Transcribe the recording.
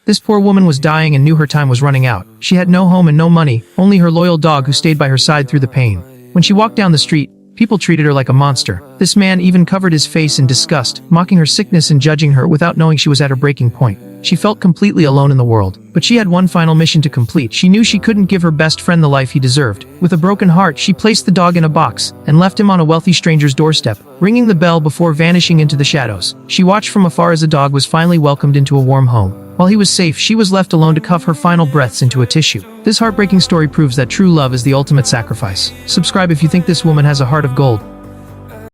This poor woman was dying and knew her time was running out. She had no home and no money, only her loyal dog who stayed by her side through the pain. When she walked down the street, people treated her like a monster. This man even covered his face in disgust, mocking her sickness and judging her without knowing she was at her breaking point. She felt completely alone in the world. But she had one final mission to complete. She knew she couldn't give her best friend the life he deserved. With a broken heart, she placed the dog in a box and left him on a wealthy stranger's doorstep, ringing the bell before vanishing into the shadows. She watched from afar as the dog was finally welcomed into a warm home. While he was safe, she was left alone to cuff her final breaths into a tissue. This heartbreaking story proves that true love is the ultimate sacrifice. Subscribe if you think this woman has a heart of gold.